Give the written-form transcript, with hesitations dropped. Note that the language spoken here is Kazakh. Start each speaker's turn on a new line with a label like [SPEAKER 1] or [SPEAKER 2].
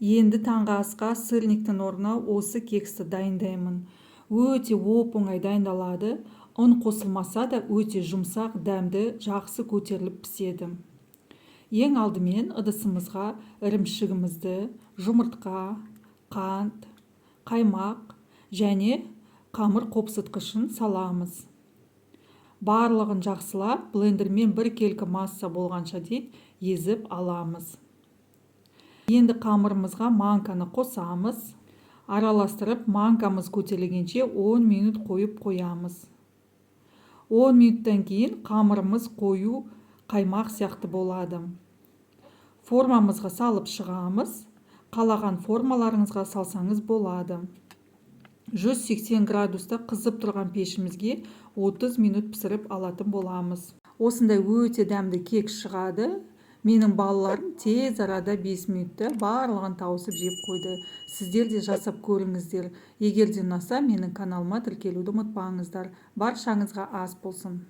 [SPEAKER 1] Енді таңғы асқа сырниктің орнына осы кексті дайындаймын. Өте оп-оңай дайындалады. Ұн қосылмаса да өте жұмсақ, дәмді, жақсы көтеріліп піседі. Ең алдымен ыдысымызға ірімшігімізді, жұмыртқа, қант, қаймақ және қамыр қопсытқышын саламыз. Барлығын жақсылап блендермен бір келкі масса болғанша дейін езіп аламыз. Енді қамырымызға манканы қосамыз. Араластырып, манкамыз көтерілгенше 10 минут қойып қоямыз. 10 минуттан кейін қамырымыз қою қаймақ сияқты болады. Формамызға салып шығамыз. Қалаған формаларыңызға салсаңыз болады. 180 градуста қызып тұрған пешімізге 30 минут пісіріп алатын боламыз. Осындай өте дәмді кек шығады. Менің балаларым тез арада 5 минутта барлығын тауысып жеп қойды. Сіздер де жасап көріңіздер. Егер де ұнаса, менің каналыма тіркелуді ұмытпаңыздар. Баршаңызға ас болсын.